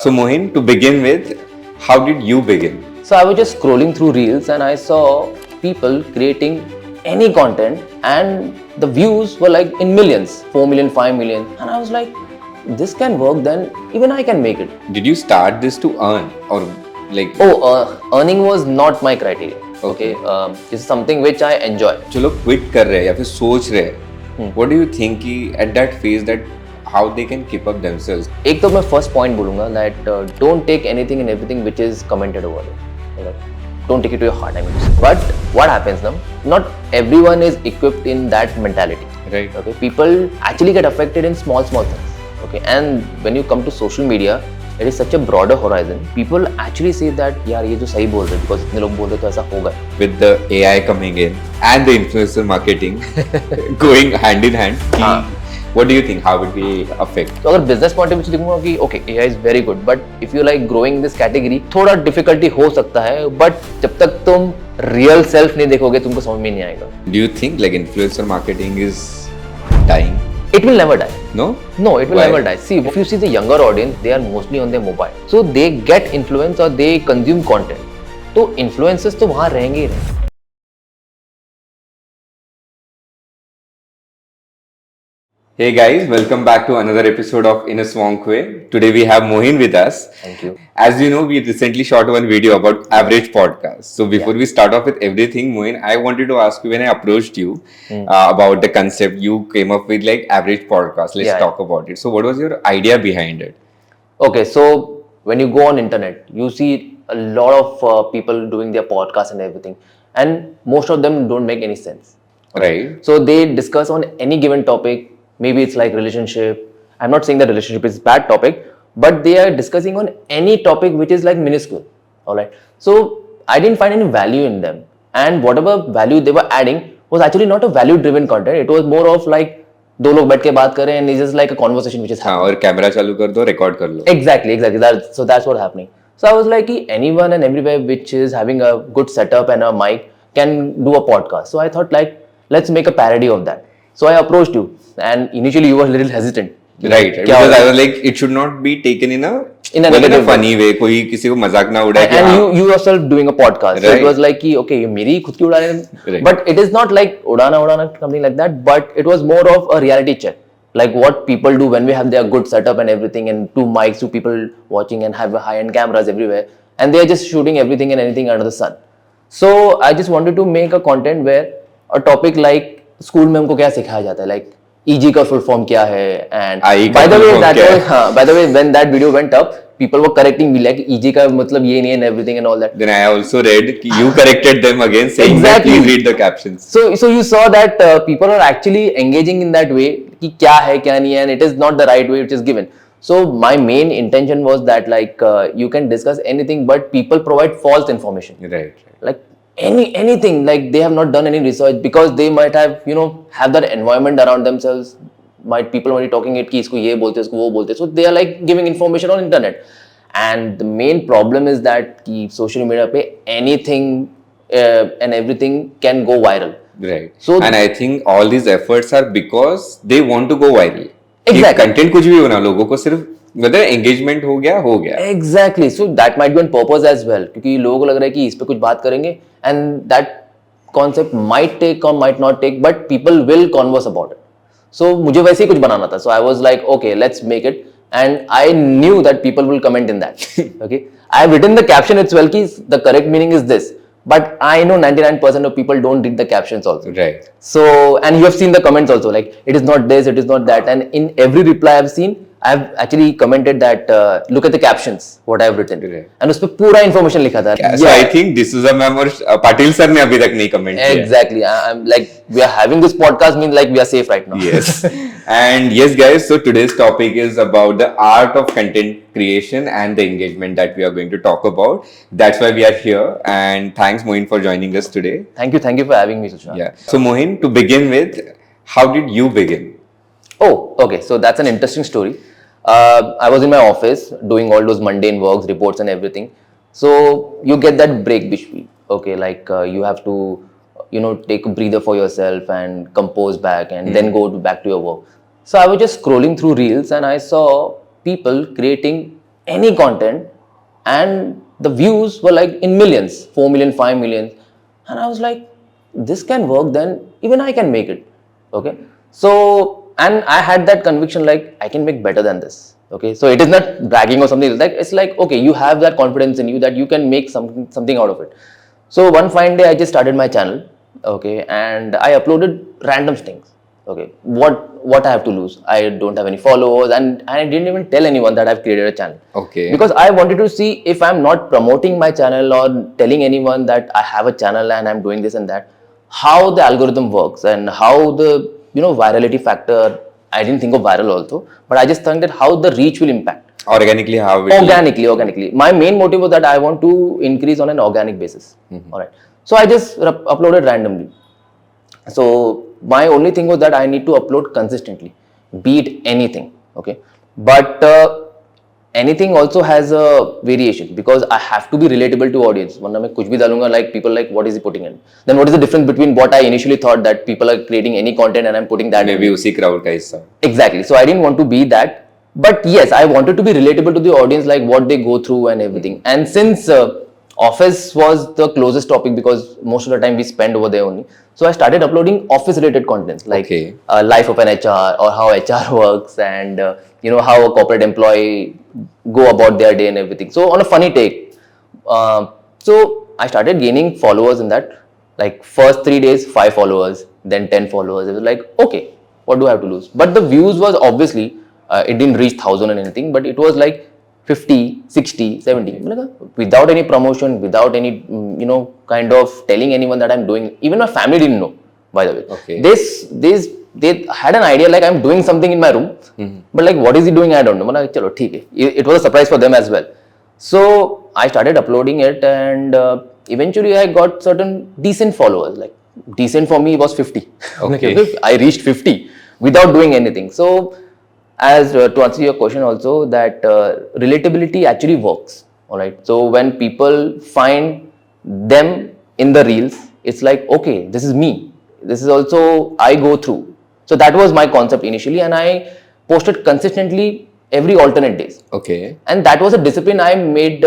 So Mohin, to begin with, how did you begin? So I was just scrolling through reels and I saw people creating any content and the views were like in millions, 4 million, 5 million. And I was like, this can work, then even I can make it. Did you start this to earn or like? Earning was not my criteria. Okay. This is something which I enjoy. जो लोग quit कर रहे हैं या फिर सोच रहे हैं, what do you think कि at that phase that how they can keep up themselves? एक तो मैं first point बोलूँगा that don't take anything and everything which is commented over there. Alright? Don't take it to your heart. I mean, but what happens now? Not everyone is equipped in that mentality. Right. Okay, people actually get affected in small things. Okay, and when you come to social media, it is such a broader horizon. People actually say that यार ये जो सही बोल रहे हैं because इतने लोग बोल रहे तो ऐसा होगा. With the AI coming in and the influencer marketing going hand in hand, what do you think? How would we affect? तो अगर business point of view से देखूंगा कि okay AI is very good, but if you like growing in this category, थोड़ा difficulty हो सकता है, but जब तक तुम real self नहीं देखोगे तुमको समझ में नहीं आएगा. Do you think like influencer marketing is dying? It will never die. No? No, it will Why? never die. See, if you see the younger audience, they are mostly on their mobile. So they get influence or they consume content. तो influences तो वहाँ रहेंगे ही रहेंगे. Hey guys, welcome back to another episode of In a Swank Way. Today we have Mohin with us. Thank you. As you know, we recently shot one video about average podcast. So before we start off with everything, Mohin, I wanted to ask you, when I approached you about the concept, you came up with like average podcast. Let's talk about it. So what was your idea behind it? Okay, so when you go on internet, you see a lot of people doing their podcast and everything, and most of them don't make any sense. Right. So they discuss on any given topic. Maybe it's like relationship. I'm not saying that relationship is a bad topic, but they are discussing on any topic which is like minuscule. Alright. So I didn't find any value in them. And whatever value they were adding was actually not a value driven content. It was more of like दो लोग बैठ के बात कर रहे हैं and it's just like a conversation which is happening. और camera चालू कर दो, record कर लो. Exactly. So that's what happening. So I was like, anyone and everywhere which is having a good setup and a mic can do a podcast. So I thought like, let's make a parody of that. So I approached you, and initially you were a little hesitant. Right. Because I was like, it should not be taken in a negative funny way. कोई किसी को मजाक ना उड़ाए. And you yourself doing a podcast. So it was like, okay, ये मेरी खुद की उड़ा रहे हैं. But it is not like उड़ाना something like that. But it was more of a reality check. Like what people do when we have their good setup and everything, and two mics, two people watching, and have high-end cameras everywhere, and they are just shooting everything and anything under the sun. So I just wanted to make a content where a topic like school में हमको क्या सिखाया जाता है, like EG का full form क्या है, and by the way when that video went up, people were correcting me like EG का मतलब ये नहीं है and everything and all that. Then I also read you corrected them again, saying that please read the captions. So you saw that people are actually engaging in that way कि क्या है क्या नहीं है, and it is not the right way which is given. So my main intention was that like you can discuss anything, but people provide false information. Right. Like anything, like they have not done any research because they might have have that environment around themselves. People might be talking it कि इसको ये बोलते इसको वो बोलते, so they are like giving information on internet. And the main problem is that कि social media पे anything and everything can go viral. Right. So and I think all these efforts are because they want to go viral. Exactly. Content कुछ भी होना, लोगों को सिर्फ whether engagement हो गया. Exactly. So that might be on purpose as well. क्योंकि लोगों को लग रहा है कि इस पे कुछ बात करेंगे, and that concept might take or might not take, but people will converse about it. So मुझे वैसे ही कुछ बनाना था. So I was like, okay, let's make it. And I knew that people will comment in that. Okay. I have written the caption as well कि the correct meaning is this. But I know 99% of people don't read the captions also. Right. So, and you have seen the comments also, like it is not this, it is not that. And in every reply I've seen, I've actually commented that look at the captions, what I've written. Right. And उसपे पूरा information लिखा था. So I think this is a mem or Patil sir ने अभी तक नहीं comment किया. Exactly. I'm like, we are having this podcast means like we are safe right now. Yes. And yes guys, so today's topic is about the art of content creation and the engagement that we are going to talk about. That's why we are here, and thanks Mohin for joining us today. Thank you for having me, Sushant. Yeah. So Mohin, to begin with, how did you begin? Oh, okay. So that's an interesting story. I was in my office doing all those mundane works, reports and everything. So you get that break between, okay, like you have to, take a breather for yourself and compose back and then go back to your work. So I was just scrolling through reels and I saw people creating any content, and the views were like in millions, 4 million, 5 million. And I was like, this can work, then even I can make it. Okay. So, and I had that conviction, like, I can make better than this. Okay. So it is not bragging or something like that. It's like, okay, you have that confidence in you that you can make something out of it. So one fine day, I just started my channel. Okay. And I uploaded random things. Okay. What I have to lose? I don't have any followers, and I didn't even tell anyone that I've created a channel. Okay. Because I wanted to see if I'm not promoting my channel or telling anyone that I have a channel and I'm doing this and that, how the algorithm works and how the virality factor. I didn't think of viral also, but I just think that how the reach will impact. Organically, how it Organically. My main motive was that I want to increase on an organic basis. All right. So I just uploaded randomly. So my only thing was that I need to upload consistently, be it anything. Okay. But anything also has a variation, because I have to be relatable to audience. Warna main kuch bhi dalunga, like people like, what is he putting in? Then what is the difference between what I initially thought, that people are creating any content and I'm putting that maybe in? usi crowd ka hissa. Exactly. So I didn't want to be that. But yes, I wanted to be relatable to the audience, like what they go through and everything. And since office was the closest topic, because most of the time we spend over there only, so I started uploading office related contents, like life of an HR, or how HR works, and how a corporate employee go about their day and everything. So on a funny take. So I started gaining followers in that. Like first 3 days, 5 followers, then 10 followers. It was like, okay, what do I have to lose? But the views was obviously, it didn't reach 1,000 and anything, but it was like 50, 60, 70. Without any promotion, without any, kind of telling anyone that I'm doing. Even my family didn't know, by the way. Okay. They had an idea like I'm doing something in my room, but like, what is he doing? I don't know. Chalo, theek hai. It was a surprise for them as well. So I started uploading it, and eventually I got certain decent followers. Like decent for me was 50. Okay. I reached 50 without doing anything. So as to answer your question also, that relatability actually works. All right. So when people find them in the reels, it's like, okay, this is me. This is also I go through. So that was my concept initially, and I posted consistently every alternate days. Okay. And that was a discipline I made.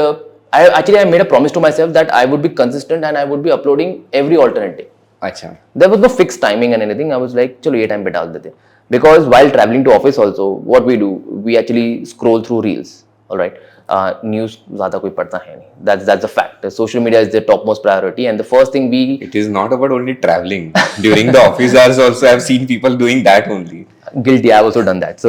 I made a promise to myself that I would be consistent and I would be uploading every alternate day. Acha. There was no fixed timing and anything. I was like, chalo ye time pe dal dete. Because while traveling to office also, what we do, we actually scroll through reels. All right. News zyada koi padta hai nahi. That's a fact. Social media is the topmost priority, and the first thing It is not about only traveling. During the office hours also, I've seen people doing that only. Guilty. I've also done that.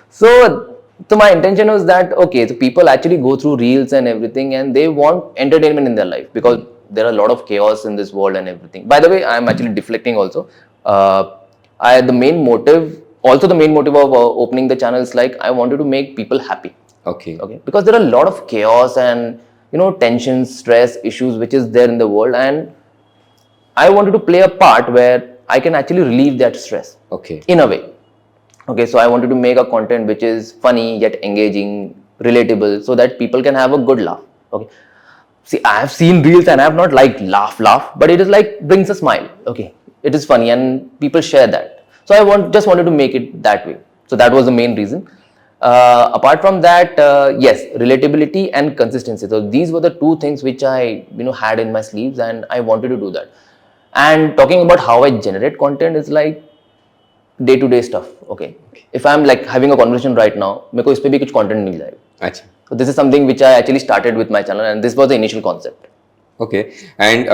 So my intention was that, okay, so people actually go through reels and everything, and they want entertainment in their life, because there are a lot of chaos in this world and everything. By the way, I'm actually deflecting also. The main motive of opening the channel is like, I wanted to make people happy. Okay. Because there are a lot of chaos and tensions, stress, issues which is there in the world, and I wanted to play a part where I can actually relieve that stress. Okay. In a way. Okay, so I wanted to make a content which is funny yet engaging, relatable, so that people can have a good laugh. Okay. See, I have seen reels and I have not liked laugh, but it is like brings a smile. Okay. It is funny and people share that. So I just wanted to make it that way. So that was the main reason. Apart from that, yes, relatability and consistency. So these were the two things which I had in my sleeves, and I wanted to do that. And talking about how I generate content is like day-to-day stuff. Okay. If I'm like having a conversation right now, मेरे को इस पे भी कुछ content मिल जाएगा. अच्छा. So this is something which I actually started with my channel, and this was the initial concept. Okay. And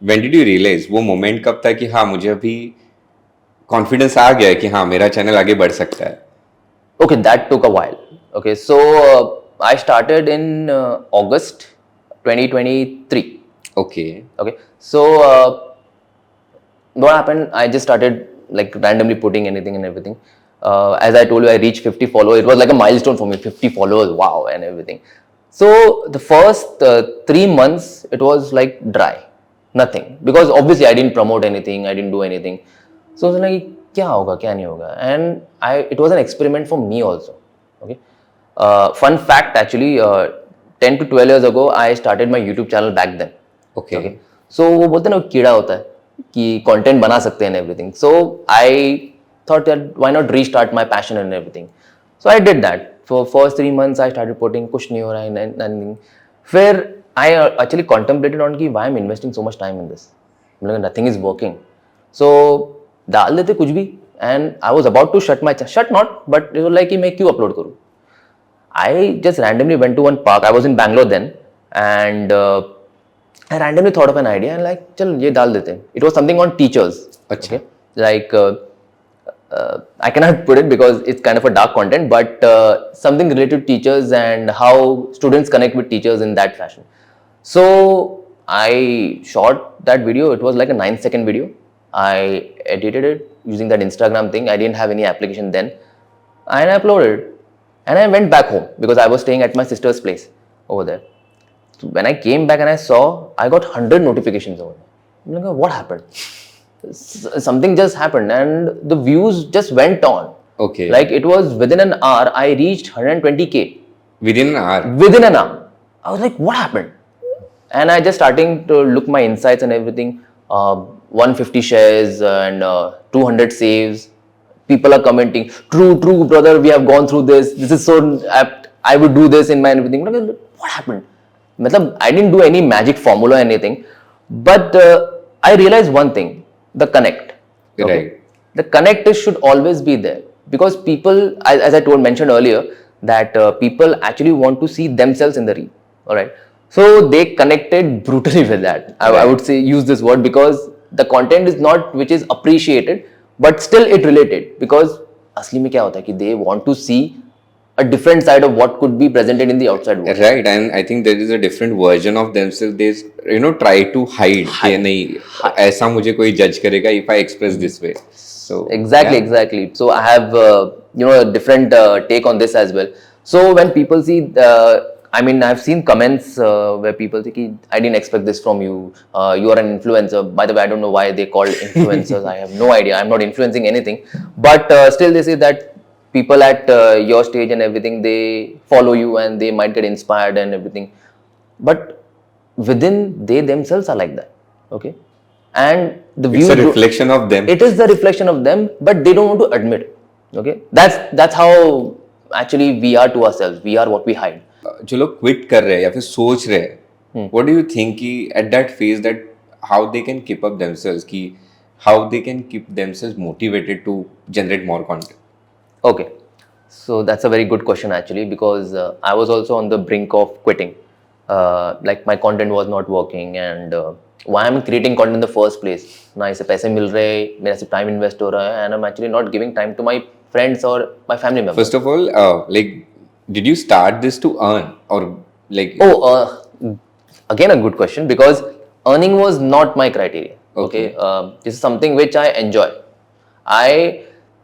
when did you realize, वो moment कब था कि हाँ मुझे अभी confidence आ गया है कि हाँ मेरा channel आगे बढ़ सकता है? Okay, that took a while. Okay, so I started in August 2023. Okay. So what happened? I just started like randomly putting anything and everything. As I told you, I reached 50 followers. It was like a milestone for me, 50 followers, wow, and everything. So the first 3 months, it was like dry, nothing. Because obviously I didn't promote anything, I didn't do anything. So I was like, kya hoga, kya nahi hoga? And it was an experiment for me also. Okay. Fun fact, actually, 10 to 12 years ago, I started my YouTube channel back then. Okay. So वो बोलते हैं ना कीड़ा होता है कि content बना सकते हैं and everything. So I thought that why not restart my passion and everything. So I did that. For first 3 months I started putting कुछ नहीं हो रहा है nothing. फिर I actually contemplated on कि why I'm investing so much time in this. मतलब nothing is working. So डाल देते कुछ भी, and I was about to shut not, but it was like कि मैं क्यों upload करूँ. I just randomly went to one park. I was in Bangalore then, and I randomly thought of an idea and like, चल ये डाल देते हैं. It was something on teachers. अच्छा. Okay? Like I cannot put it because it's kind of a dark content, but something related to teachers and how students connect with teachers in that fashion. So I shot that video. It was like a 9-second video. I edited it using that Instagram thing. I didn't have any application then, and I uploaded it. And I went back home because I was staying at my sister's place over there. So when I came back and I saw, I got 100 notifications over there. I'm like, what happened? Something just happened and the views just went on. Okay. Like it was within an hour, I reached 120K. Within an hour? Within an hour. I was like, what happened? And I just starting to look my insights and everything. 150 shares and 200 saves. People are commenting, true, brother, we have gone through this. This is so apt. I would do this in my everything. What happened? I didn't do any magic formula or anything. But I realized one thing, the connect. Okay? Right. The connect should always be there. Because people, as I mentioned earlier, that people actually want to see themselves in the reel. Alright. So they connected brutally with that. I would say use this word because the content is not which is appreciated. But still it related because असली में क्या होता है कि they want to see a different side of what could be presented in the outside world. Right, and I think there is a different version of themselves. They try to hide कि नहीं ऐसा मुझे कोई judge करेगा if I express this way. So exactly. So I have a different take on this as well. So when people see I've seen comments where people say, I didn't expect this from you. You are an influencer. By the way, I don't know why they call influencers. I have no idea. I'm not influencing anything. But still they say that people at your stage and everything, they follow you and they might get inspired and everything. But within, they themselves are like that. Okay? And the view... It's a reflection of them. It is the reflection of them, but they don't want to admit it. Okay? That's how actually we are to ourselves. We are what we hide. जो लोग quit कर रहे हैं या फिर सोच रहे हैं, what do you think कि at that phase that how they can keep up themselves, कि how they can keep themselves motivated to generate more content? Okay, so that's a very good question actually because I was also on the brink of quitting. Like my content was not working and why I'm creating content in the first place? ना इसे पैसे मिल रहे, मेरा सिर्फ time invest हो रहा है and I'm actually not giving time to my friends or my family members. First of all, did you start this to earn or like? Again a good question because earning was not my criteria. Okay, this is something which I enjoy.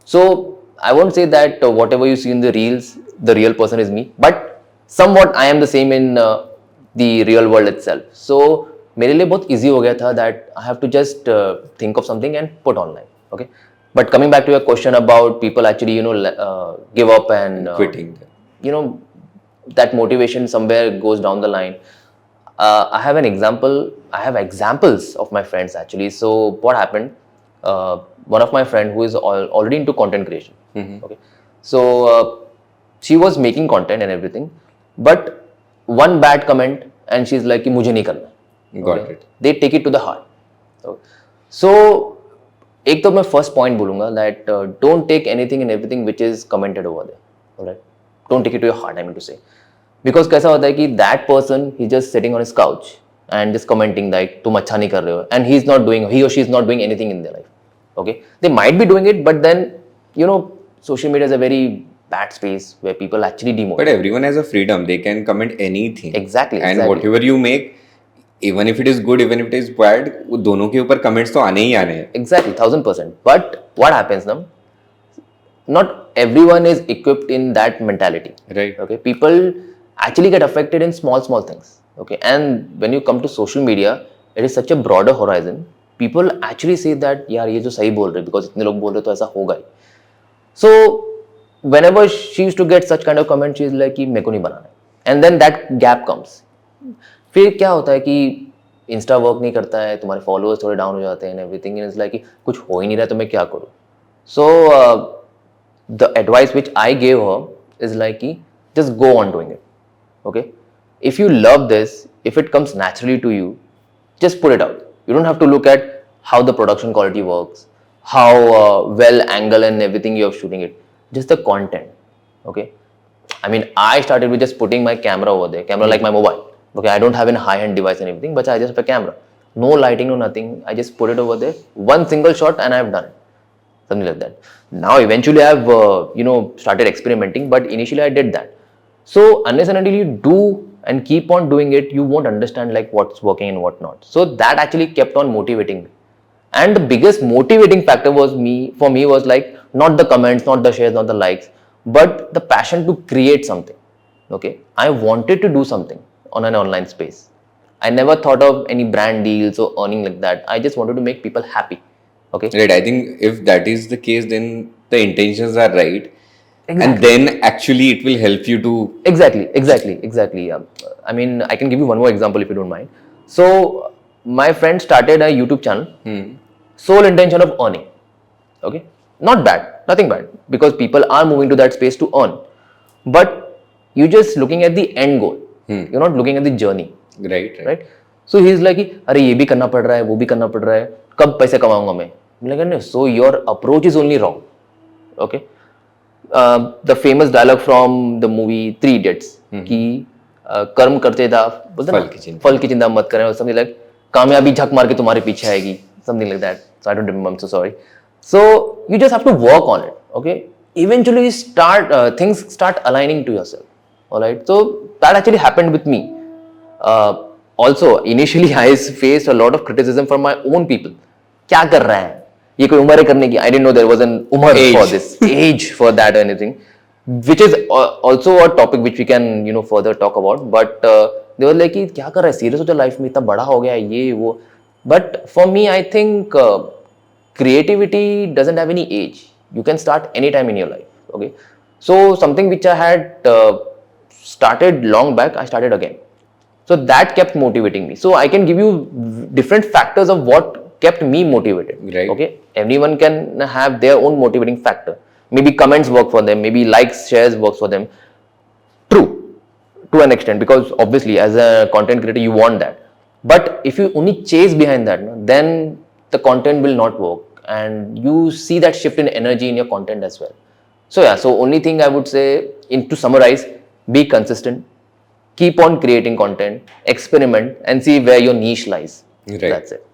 So I won't say that whatever you see in the reels, the real person is me, but somewhat I am the same in the real world itself. So मेरे लिए बहुत easy हो गया था that I have to just think of something and put online. Okay, but coming back to your question about people actually give up and quitting. That motivation somewhere goes down the line. I have an example. I have examples of my friends actually. So what happened? One of my friend who is already into content creation. Okay. So she was making content and everything, but one bad comment and she's like, "मुझे नहीं करना." Got it. They take it to the heart. Okay. So एक तो मैं first point बोलूँगा that don't take anything and everything which is commented over there. Alright. Don't take it to your heart, I mean to say. Because कैसा होता है कि that person he's just sitting on his couch and just commenting like तुम अच्छा नहीं कर रहे हो and he or she is not doing anything in their life. Okay, they might be doing it, but then social media is a very bad space where people actually demotivate. But everyone has a freedom; they can comment anything. Exactly. And whatever you make, even if it is good, even if it is bad, वो दोनों के ऊपर comments तो आने ही आने हैं. Exactly, 1000%. But what happens now? Not everyone is equipped in that mentality. Right. Okay, people actually get affected in small things. Okay, and when you come to social media, it is such a broader horizon. People actually say that यार ये जो सही बोल रहे because इतने लोग बोल रहे तो ऐसा होगा ही. So whenever she used to get such kind of comments, she is like कि मेरे को नहीं बनाना है. And then that gap comes. फिर क्या होता है कि इंस्टा वर्क नहीं करता है, तुम्हारे फॉलोअर्स थोड़े डाउन हो जाते हैं, एवरीथिंग इज लाइक कि कुछ हो ही नहीं रहा तो मैं क्या करूँ. So the advice which I gave her is like कि just go on doing it. Okay, if you love this, if it comes naturally to you, just put it out. You don't have to look at how the production quality works, how well angle and everything you're shooting it, just the content. Okay, I mean, I started with just putting my camera over there, camera like my mobile. Okay, I don't have a high-end device and everything, but I just have a camera, no lighting, no nothing. I just put it over there, one single shot, and I've done it, something like that. Now eventually I've started experimenting, but initially I did that. So unless and until you do and keep on doing it, you won't understand like what's working and what not. So that actually kept on motivating me. And the biggest motivating factor was like not the comments, not the shares, not the likes, but the passion to create something. Okay, I wanted to do something on an online space. I never thought of any brand deals or earning like that. I just wanted to make people happy. Okay, Right. I think if that is the case, then the intentions are right. Exactly. And then actually it will help you to. Exactly. I mean, I can give you one more example if you don't mind. So my friend started a YouTube channel, sole intention of earning. Okay, not bad, nothing bad, because people are moving to that space to earn. But you're just looking at the end goal. You're not looking at the journey. Right. So he's like, अरे ये भी करना पड़ रहा है, वो भी करना पड़ रहा है, कब पैसे कमाऊंगा मैं? No, so your approach is only wrong. Okay. The famous dialogue from the movie Three Idiots कि कर्म करते था बोलते ना फल की चिंता मत करें, or something like कामयाबी झक मार के तुम्हारे पीछे आएगी, something like that. So I don't remember, I'm so sorry. So you just have to work on it. Okay, eventually things start aligning to yourself. All right, so that actually happened with me. Also initially I faced a lot of criticism from my own people. क्या कर रहा है ये, कोई उम्र है करने की? I didn't know there was an umar for this, age for that or anything, which is also a topic which we can further talk about. But they were like कि क्या कर रहा है, serious हो जा लाइफ में, इतना बड़ा हो गया ये वो. But for me I think creativity doesn't have any age. You can start anytime in your life. Okay, so something which I had started long back, I started again. So that kept motivating me. So I can give you different factors of what kept me motivated. Right. Okay, everyone can have their own motivating factor. Maybe comments work for them, maybe likes, shares works for them. True, to an extent, because obviously as a content creator you want that. But if you only chase behind that, then the content will not work, and you see that shift in energy in your content as well. So yeah, so only thing I would say, to summarize, be consistent, keep on creating content, experiment, and see where your niche lies. Right. That's it.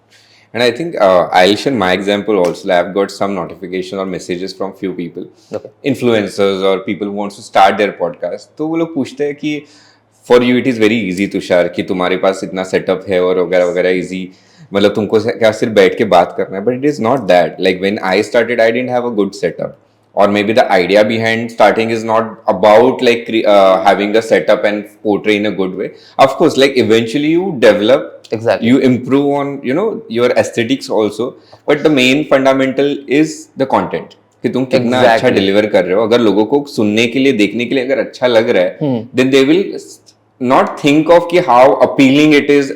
And I think I'll share my example also. I've got some notification or messages from few people, Okay. influencers or people who wants to start their podcast. तो वो लोग पूछते हैं कि for you it is very easy Tushar कि तुम्हारे पास इतना setup है और वगैरह वगैरह easy, मतलब तुमको क्या सिर्फ बैठ के बात करना है. But it is not that. Like when I started, I didn't have a good setup. Or maybe the idea behind starting is not about like having a setup and portray in a good way. Of course, like eventually you develop, Exactly. you improve on your aesthetics also, but the main fundamental is the content कि तुम कितना अच्छा deliver कर रहे हो. अगर लोगों को सुनने के लिए, देखने के लिए अगर अच्छा लग रहा है, then they will not think of कि how appealing it is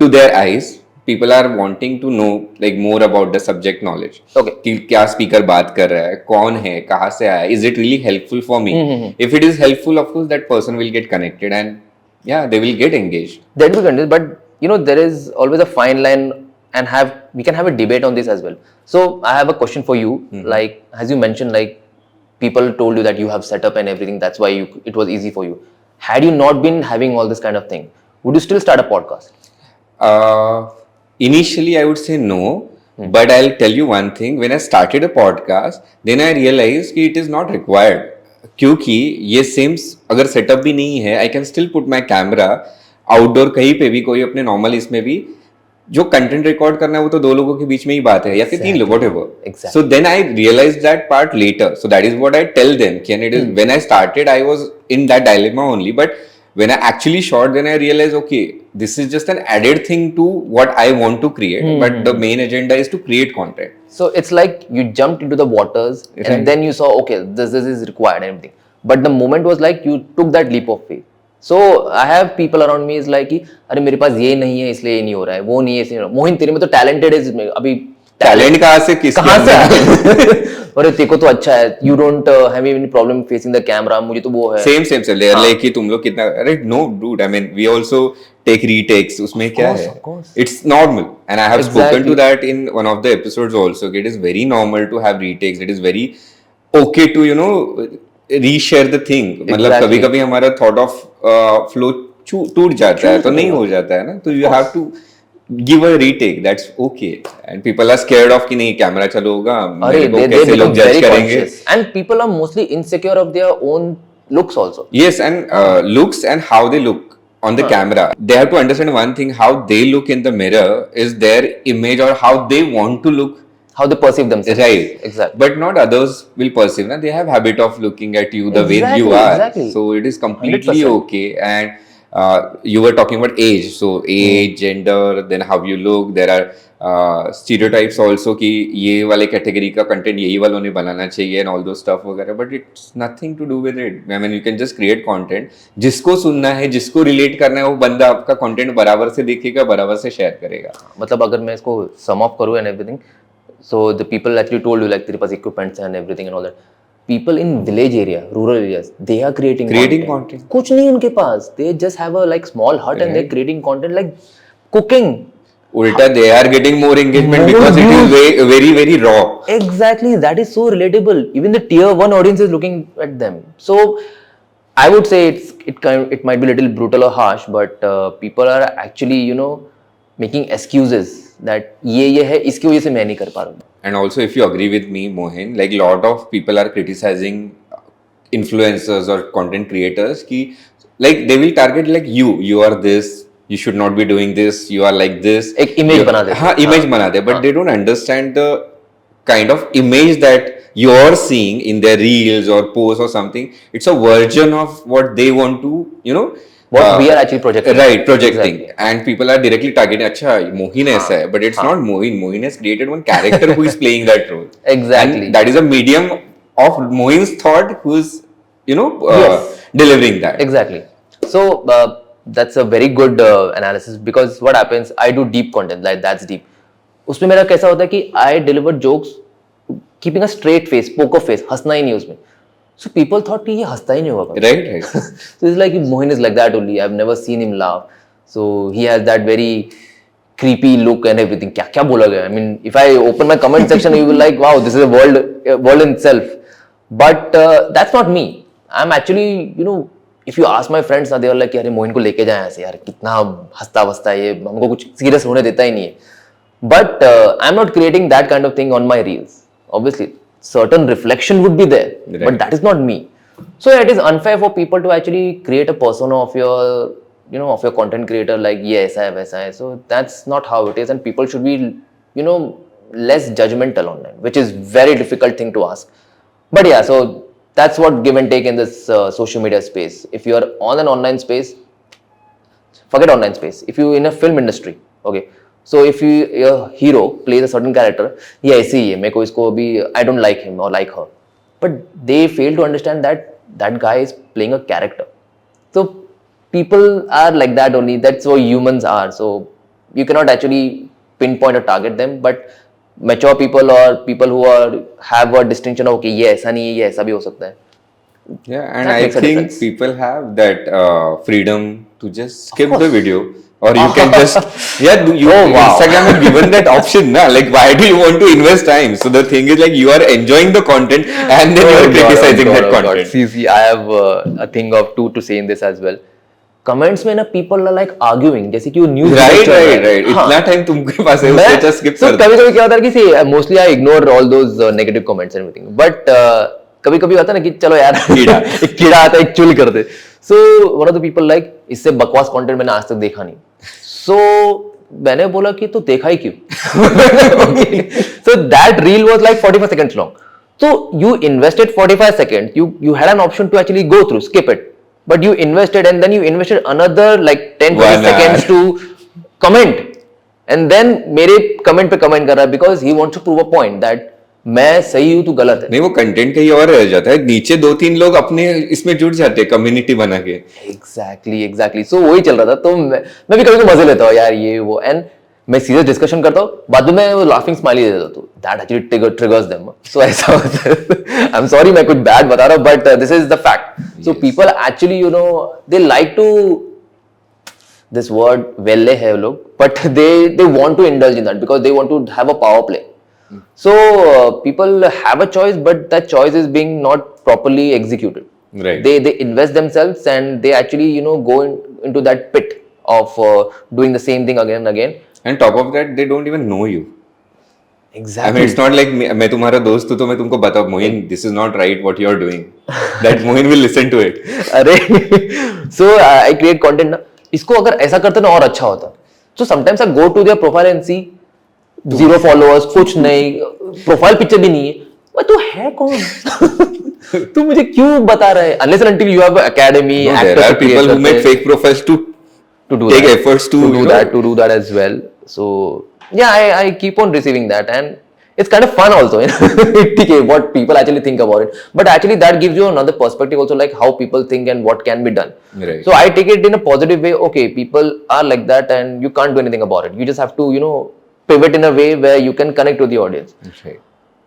to their eyes. People are wanting to know like more about the subject knowledge. Okay. कि क्या speaker बात कर रहा है, कौन है, कहाँ से आया, is it really helpful for me? If it is helpful, of course that person will get connected and yeah, they will get engaged. That will continue, but there is always a fine line, and we can have a debate on this as well. So I have a question for you. Like as you mentioned, like people told you that you have set up and everything, that's why it was easy for you. Had you not been having all this kind of thing, would you still start a podcast? Initially, I would say no, but I'll tell you one thing. When I started a podcast, then I realized कि it is not required. क्योंकि ये same अगर setup भी नहीं है, I can still put my camera outdoor कहीं पे भी, कोई अपने normal इसमें भी जो कंटेंट रिकॉर्ड करना है वो तो दो लोगों के बीच में ही बात है या फिर तीन लोग, whatever. So then I realized that part later. So that is what I tell them. When I started, I was in that dilemma only. But when I actually shot, then I realized, okay, this is just an added thing to what I want to create. But the main agenda is to create content. So it's like you jumped into the waters and then you saw, okay, this is required and everything. But the moment was like you took that leap of faith. So I have people around me is like कि अरे मेरे पास ये नहीं है इसलिए ये नहीं हो रहा है, वो नहीं है इसलिए नहीं हो रहा है. मोहिन तेरे में तो talented है, इसमें अभी टैलेंट कहाँ से अरे तेको तो अच्छा है, you don't have any problem facing the camera, मुझे तो वो है. Same. They are like कि तुम लोग कितना, अरे no dude, I mean we also take retakes. उसमें क्या है? Of course. It's normal, and I have spoken Exactly. to that in one of the episodes also. It is very normal to have retakes. It is very okay to reshare the thing. मतलब Exactly. कभी-कभी हमारा thought of flow टूट जाता है, तो नहीं हो जाता है ना, तो you have to give a retake. That's okay. And people are scared of कि नहीं कैमरा चालू होगा, अरे मेरे को they कैसे लोग become जज very करेंगे. conscious, and people are mostly insecure of their own looks also. Yes, and looks and how they look on the camera. They have to understand one thing: how they look in the mirror is their image or how they want to look. How they perceive themselves. Right. Exactly. But not others will perceive. Na? They have habit of looking at you the way you Exactly, are. exactly. So it is completely 100%. okay. And you were talking about age. So age, gender, then how you look. There are stereotypes also कि ये वाले category का content यही वालों ने बनाना चाहिए and all those stuff वगैरह. But it's nothing to do with it. I mean you can just create content. जिसको सुनना है, जिसको relate करना है, वो बंदा आपका content बराबर से देखेगा, बराबर से share करेगा. मतलब अगर मैं इसको sum up करूँ and everything, so the people actually told you like तेरे पास equipments and everything and all that. People in village area, rural areas, they are creating content. कुछ नहीं उनके पास. They just have a like small hut and they're creating content like cooking. Ulta, they are getting more engagement because it is very, very raw. Exactly, that is so relatable. Even the tier 1 audience is looking at them. So I would say it might be a little brutal or harsh, but people are actually making excuses that ये है इसकी वजह से मैं नहीं कर पा रहा हूँ. And also, if you agree with me, Mohin, like lot of people are criticizing influencers or content creators ki like they will target like you are this, you should not be doing this, you are like this. एक image बना देते. हाँ, image बना दे, but they don't understand the kind of image that you are seeing in their reels or posts or something. It's a version of what they want to, what we are actually projecting. Right, projecting. Exactly. And people are directly targeting, अच्छा, Mohin ऐसा है, but it's not Mohin. Mohin has created one character who is playing that role. Exactly. And that is a medium of Mohin's thought who's, Yes. delivering that. Exactly. So that's a very good analysis because what happens, I do deep content, like that's deep. उसमें मेरा कैसा होता है कि I deliver jokes keeping a straight face, poker face, हंसना ही नहीं उसमें. So people thought कि ये हंसता ही नहीं होगा. Right. So it's like Mohin is like that only. I've never seen him laugh. So he has that very creepy look and everything. क्या बोला गया? I mean, if I open my comment section, you will like, wow, this is a world in itself. But that's not me. I'm actually, if you ask my friends, they are like, यार मोहिन को लेके जाए ऐसे यार, कितना हंसता वसता है ये, हमको कुछ सीरियस होने देता ही नहीं है. But I'm not creating that kind of thing on my reels. Obviously, certain reflection would be there, right. But that is not me. So it is unfair for people to actually create a persona of your, of your content creator like ये ऐसा है वैसा है. So that's not how it is, and people should be, less judgmental online, which is very difficult thing to ask. But yeah, so that's what give and take in this social media space. If you are on an online space, forget online space. If you in a film industry, okay. So if your hero plays a certain character, ये ऐसे ही है, मेरे को इसको अभी I don't like him or like her, but they fail to understand that that guy is playing a character. So people are like that only. That's what humans are. So you cannot actually pinpoint or target them, but mature people or people who have a distinction of okay, ये ऐसा नहीं है, ये ऐसा भी हो सकता है. Yeah, and That I makes a think difference. people have that freedom to just skip the video. Or you can just, Instagram has given that option, na? Like, why do you want to invest time? So the thing is like, you are enjoying the content and then you are criticizing that content. See, I have a thing of two to say in this as well. Comments में ना people are like arguing, जैसे कि वो news. Right. इतना time तुमके पास है, उससे just skip कर दो. कभी-कभी क्या होता है कि see, mostly I ignore all those negative comments and everything. But कभी-कभी होता है ना कि चलो यार एक कीड़ा आता है, एक चुल कर दे. So one of the people like, इससे बकवास content मैंने आज तक देखा नहीं. So मैंने बोला कि तो देखा ही क्यों? So that reel was like 45 seconds long. So you invested 45 seconds. You had an option to actually go through, skip it. But you invested and then you invested another like 10-20 seconds to comment. And then मेरे comment पे comment कर रहा है because he wants to prove a point that मैं सही हूँ तू गलत है. नहीं, वो कंटेंट कहीं और रह जाता है, नीचे 2-3 लोग अपने इसमें जुड़ जाते हैं कम्युनिटी बना के. Exactly. So वही चल रहा था. तो मैं भी कभी तो मजे लेता हूँ यार ये वो. And मैं सीरियस डिस्कशन करता हूँ, बाद में वो लाफिंग स्माइली दे देता हूँ, दैट एक्चुअली ट्रिगर्स देम. सो ऐसा होता है. आई एम सॉरी मैं कुछ बैड बता रहा हूँ, but this is the fact. So people actually you know they like to this word velle hai log, but they want to indulge in that because they want to have a power play. So people have a choice, but that choice is being not properly executed. Right. They invest themselves and they actually go into that pit of doing the same thing again and again. And top of that, they don't even know you. Exactly. I mean, it's not like मैं तुम्हारा दोस्त हूँ तो मैं तुमको बताऊँ Moin this is not right what you are doing. That Mohin will listen to it. अरे so I create content ना, इसको अगर ऐसा करते ना और अच्छा होता. So sometimes I go to their profile and see 0 followers, कुछ नहीं, प्रोफाइल पिक्चर भी नहीं है. मैं तो है कौन? तू मुझे क्यों बता रहा है? Unless and until you have an academy, no, there are people who make fake profiles to take that, efforts to do that as well. So yeah, I keep on receiving that and it's kind of fun also, okay, what people actually think about it. But actually that gives you another perspective also, like how people think and what can be done. Right. So I take it in a positive way. Okay, people are like that and you can't do anything about it. You just have to, pivot in a way where you can connect with the audience. Okay.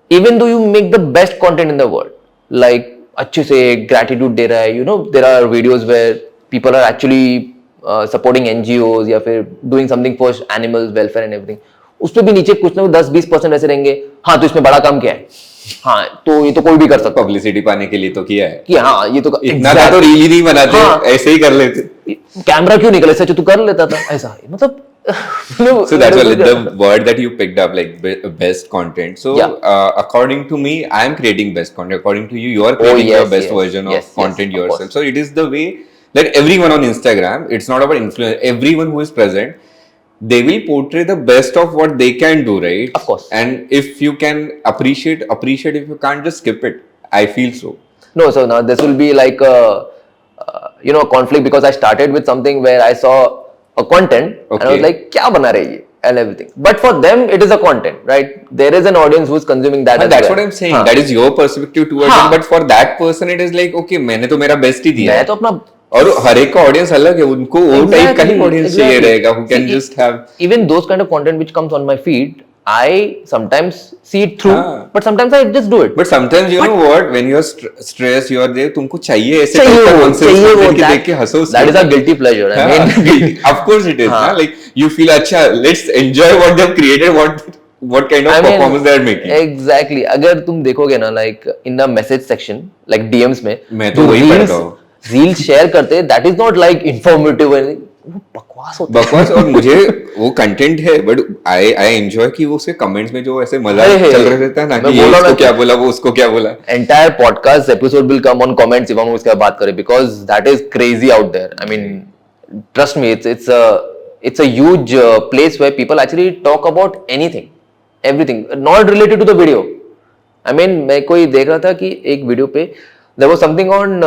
Even though you make the best content in the world, like अच्छे से gratitude दे रहा है, there are videos where people are actually supporting NGOs या फिर doing something for animals welfare and everything. उसमें भी नीचे कुछ ना 10-20% ऐसे रहेंगे, हाँ तो इसमें बड़ा काम क्या है, हाँ तो ये तो कोई भी कर सकता है, पब्लिसिटी पाने के लिए तो किया है कि हाँ ये तो इतना तो रील ही नहीं बनाते, हाँ, ऐसे ही कर लेते, कैमरा क्यों निकले, सच तू कर लेता था ऐसा, मतलब so that's why the word that you picked up, like best content. So according to me, I am creating best content. According to you, you are creating your best version of content yourself. So it is the way that everyone on Instagram, it's not about influence, everyone who is present, they will portray the best of what they can do, right? Of course. And if you can appreciate. If you can't, just skip it. I feel so. No, so now this will be like a conflict, because I started with something where I saw a content and I was like, kya bana rahi hai, and everything. But for them, it is a content, right? There is an audience who is consuming that. That's what I'm saying. That is your perspective towards it. But for that person, it is like, okay, मैंने तो मेरा best ही दिया है. मैं तो अपना और हर एक का ऑडियंस अलग है, उनको वो टाइप का ही ऑडियंस चाहिए रहेगा who can just have even those kind of content which comes on my feed. I sometimes see it through, but sometimes I just do it. But sometimes you know what, when you're stressed, you are there, तुमको चाहिए ऐसे चाहिए वो देख के हंसो. That is a guilty pleasure. I mean, of course it is. Like you feel अच्छा, let's enjoy what they've created, what kind of performance they are making. Exactly. अगर तुम देखोगे ना, like in the message section, like DMs में, मैं तो वही पढ़ता हूँ. रील शेयर करते, that is not like informative, वो बकवास होता है. बकवास, और मुझे वो कंटेंट है, बट आई एंजॉय कि वो उसके कमेंट्स में जो ऐसे मजा चल रहा रहता है ना, कि ये उसको क्या बोला, वो उसको क्या बोला. Entire podcast episode will come on comments if हम उसके बात करें, because that is crazy out there. I mean, trust me, it's a huge place where people actually talk about anything, everything, not related to the video. I mean, मैं कोई देख रहा था कि एक वीडियो पे there was something on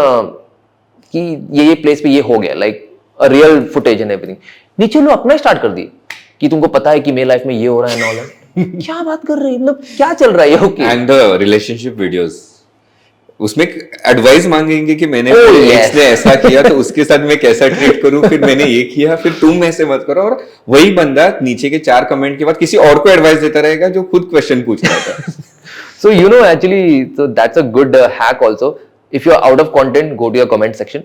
कि ये प्लेस पे ये हो गया, like a real footage and everything. नीचे लोग अपना स्टार्ट कर दिए कि तुमको पता है कि मेरी लाइफ में ये हो रहा है, ना क्या बात कर रहे हैं, मतलब क्या चल रहा है. Okay. And the relationship videos, उसमें एडवाइस मांगेंगे कि मैंने एक्स ने ऐसा किया तो उसके साथ मैं कैसा ट्रीट करूं, फिर मैंने ये किया, फिर तुम ऐसे मत करो. और वही बंदा नीचे के 4 कमेंट के बाद किसी और को एडवाइस देता रहेगा जो खुद क्वेश्चन पूछ रहा था. So actually, so that's a good hack also. If you are out of content, go to your comment section.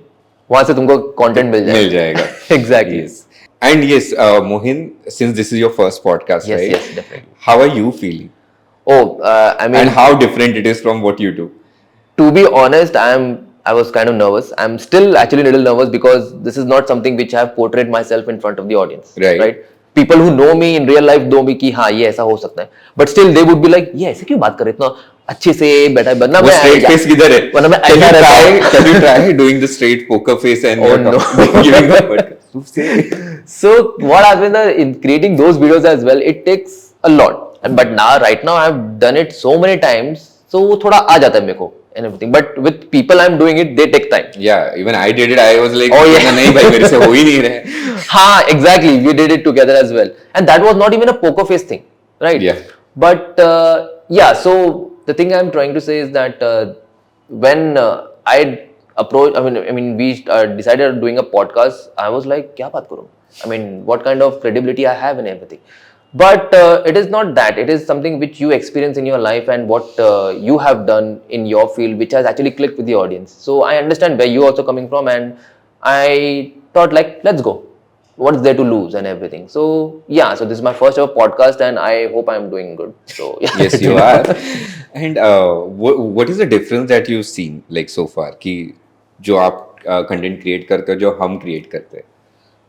वहां से तुमको content मिल जाएगा. Exactly. Yes. And yes, Mohin, since this is your first podcast, yes, right? Yes, definitely. How are you feeling? I mean, and how different it is from what you do? To be honest, I was kind of nervous. I'm still actually a little nervous because this is not something which I have portrayed myself in front of the audience. Right. People who know me in real life know me कि हाँ ये ऐसा हो सकता है. But still they would be like, ये ऐसे क्यों बात कर रहे इतना अच्छे से बैठा है बंदा. वो straight face किधर है? वरना मैं ऐसा रहता हूँ. Can you try doing the straight poker face and giving the podcast? So what happens in creating those videos as well, it takes a lot. But right now I've done it so many times, so वो थोड़ा आ जाता है मेरे को and everything. But with people I'm doing it, they take time. Yeah, even I did it. I was like, oh yeah, नहीं भाई मेरे से हो ही नहीं रहे. हाँ, exactly. We did it together as well, and that was not even a poker face thing, right? Yeah. But yeah, so the thing I'm trying to say is that when I approached, I mean, we decided doing a podcast. I was like, क्या बात करूँ? I mean, what kind of credibility I have and everything. But it is not that. It is something which you experience in your life and what you have done in your field, which has actually clicked with the audience. So I understand where you also coming from, and I thought like, let's go. What's there to lose and everything. So yeah, so this is my first ever podcast, and I hope I'm doing good. So yeah. Yes, you are. And what is the difference that you've seen like so far कि जो आप content create करते हो जो हम create करते हैं?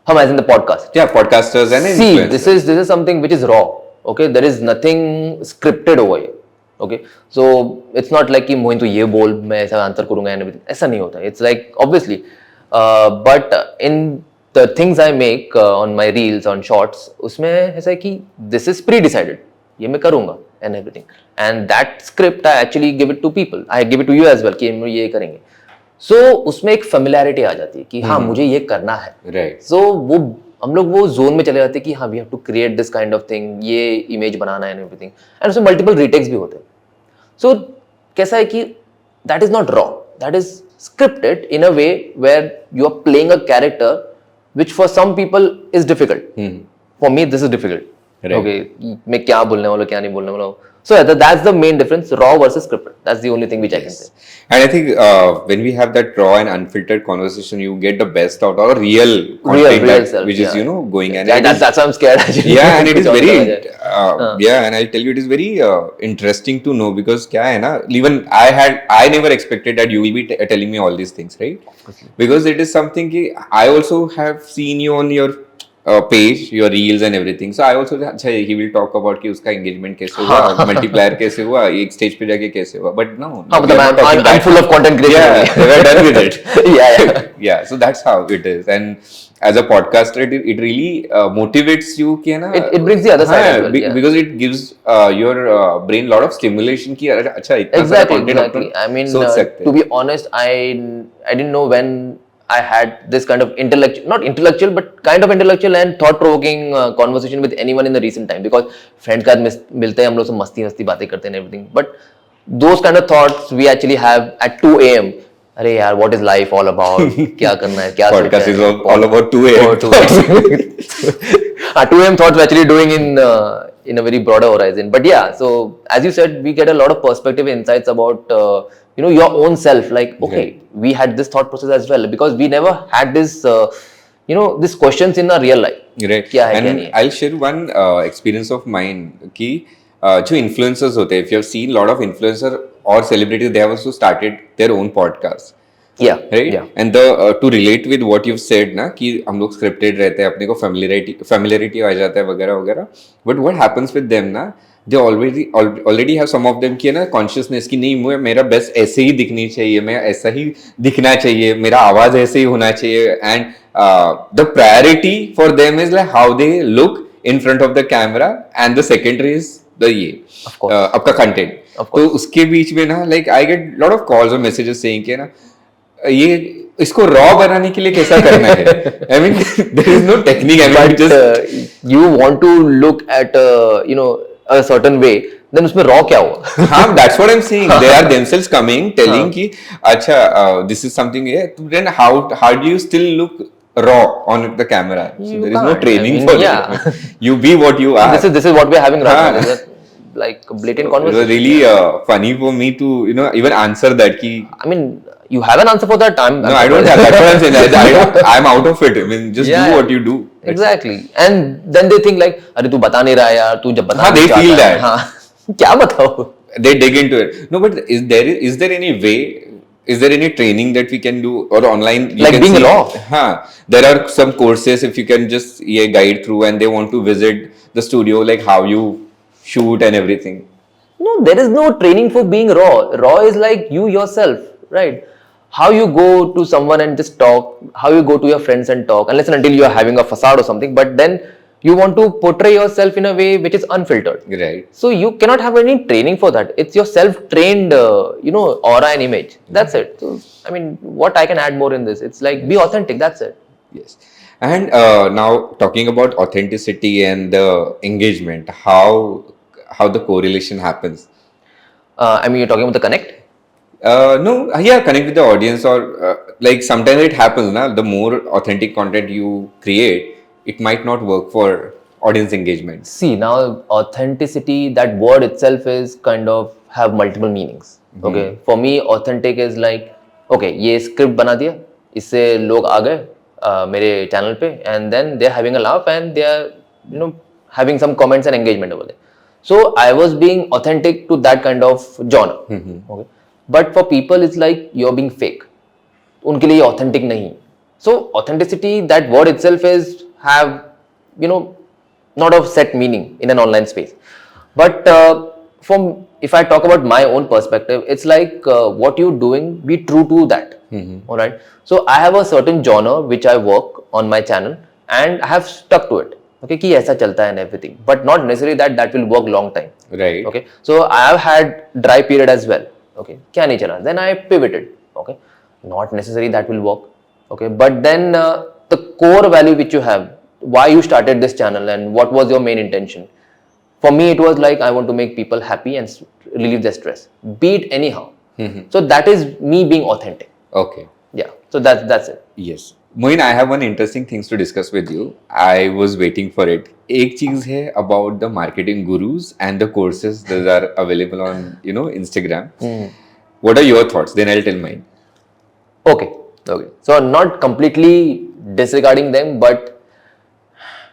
Hum as in the podcast. Yeah, podcasters and See, influencers. this is something which is raw. Okay, there is nothing scripted over here. Okay, so it's not like कि मोहिन तो ये बोल मैं ऐसा आंसर करूँगा and everything. ऐसा नहीं होता. It's like obviously, but in the things I make on my reels, on shorts, उसमें ऐसा है कि this is pre-decided. ये मैं करूँगा and everything. And that script I actually give it to people. I give it to you as well कि हम ये करेंगे. So उसमें एक familiarity आ जाती है कि हाँ मुझे ये करना है. Right. So वो हम लोग वो जोन में चले जाते हैं कि हाँ we have to create this kind of thing, ये इमेज बनाना है एंड एवरीथिंग, एंड उसमें मल्टीपल रीटेक्स भी होते हैं. सो कैसा है कि that is not raw, that is scripted in a way where you are playing a character which for some people is difficult. For me this is difficult. Okay, मैं क्या बोलने वाला क्या नहीं बोलने वाला. So yeah, that's the main difference, raw versus scripted. That's the only thing which I can say. And I think when we have that raw and unfiltered conversation, you get the best out of real content real self, which is going. And yeah, that's why I'm scared. Actually. Yeah, and it is very yeah, and I'll tell you, it is very interesting to know because क्या है ना, even I never expected that you will be telling me all these things, right? Because it is something कि I also have seen you on your page, your reels and everything. So I also अच्छा he will talk about कि उसका engagement कैसे हुआ, multiplier कैसे हुआ, एक stage पे जाके कैसे हुआ. But no, I'm full of content creation. Yeah, we're done with it. yeah. Yeah, so that's how it is. And as a podcaster, it really motivates you कि है ना. It brings the other side as well. Because it gives your brain lot of stimulation कि अच्छा इतना सारा content. I mean, to be honest, I didn't know when I had this kind of not intellectual, but kind of intellectual and thought-provoking conversation with anyone in the recent time. Because friends का मिलते हैं हम लोग सब मस्ती बातें करते हैं everything. But those kind of thoughts we actually have at 2 a.m. अरे यार, what is life all about? क्या करना है? क्या podcast is all about 2 a.m. 2 a.m. thoughts we're actually doing in a very broader horizon. But yeah, so as you said, we get a lot of perspective insights about your own self. Like, okay, we had this thought process as well because we never had this these questions in our real life. Right. क्या है, and क्या नहीं है. I'll share one experience of mine कि जो influencers होते हैं, if you have seen lot of influencer or celebrities, they have also started their own podcast. Yeah. Right. Yeah. And to relate with what you've said ना कि हम लोग scripted रहते हैं, अपने को familiarity आ जाता है वगैरह वगैरह. But what happens with them ना, they already have some of them की है ना consciousness कि नहीं मेरा best ऐसे ही दिखनी चाहिए, मैं ऐसा ही दिखना चाहिए, मेरा आवाज ऐसे ही होना चाहिए. And the priority for them is like how they look in front of the camera, and the secondary is the आपका content. तो उसके बीच में ना like I get lot of calls or messages saying कि ना ये इसको रॉ बनाने के लिए कैसा करना है. I mean there is no technique. I mean just you want to look at a certain way, then उसमें raw क्या हुआ? हाँ, that's what I'm saying. They are themselves coming telling कि अच्छा this is something here. Then how do you still look raw on the camera? So there is no training for that. You be what you are. This is what we are having right now. Like a blatant conversation. It was really funny for me to even answer that कि I mean, you have an answer for that. No, I don't have. That's what I'm saying. I'm out of it. I mean, just do what you do. Exactly. And then they think like, अरे तू बता नहीं रहा यार, तू जब बता they feel that. हाँ, क्या बताओ? They dig into it. No, but is there any way? Is there any training that we can do or online? Like being raw. There are some courses if you can just guide through, and they want to visit the studio, like how you shoot and everything. No, there is no training for being raw. Raw is like you yourself, right? How you go to someone and just talk, how you go to your friends and talk, unless and until you are having a facade or something, but then you want to portray yourself in a way which is unfiltered. Right. So you cannot have any training for that. It's your self-trained, aura and image. That's it. So, I mean, what I can add more in this? It's like, be authentic. That's it. Yes. And now talking about authenticity and the engagement, how the correlation happens. I mean, you're talking about the connect? No, connect with the audience, or like sometimes it happens, na, the more authentic content you create, it might not work for audience engagement? See, now authenticity, that word itself is kind of have multiple meanings. Okay, for me authentic is like, okay, ये script बना दिया, इससे लोग आ गए मेरे channel पे, and then they are having a laugh and they are having some comments and engagement over there. So I was being authentic to that kind of genre. Okay, but for people it's like you're being fake. उनके लिए authentic नहीं. So authenticity, that word itself is have not of set meaning in an online space. But if I talk about my own perspective, it's like what you're doing, be true to that. All right. So I have a certain genre which I work on my channel, and I have stuck to it. Okay, कि ऐसा चलता है and everything, but not necessarily that will work long time. Right. Okay. So I have had dry period as well. Okay. क्या नहीं चला. Then I pivoted. Okay. Not necessarily that will work. Okay. But then the core value which you have, why you started this channel and what was your main intention? For me, it was like I want to make people happy and relieve their stress, be it anyhow. So that is me being authentic. Okay. Yeah. So that's it. Yes. Moin, I have one interesting things to discuss with you. I was waiting for it. एक चीज है about the marketing gurus and the courses that are available on Instagram. What are your thoughts? Then I'll tell mine. Okay. So not completely disregarding them, but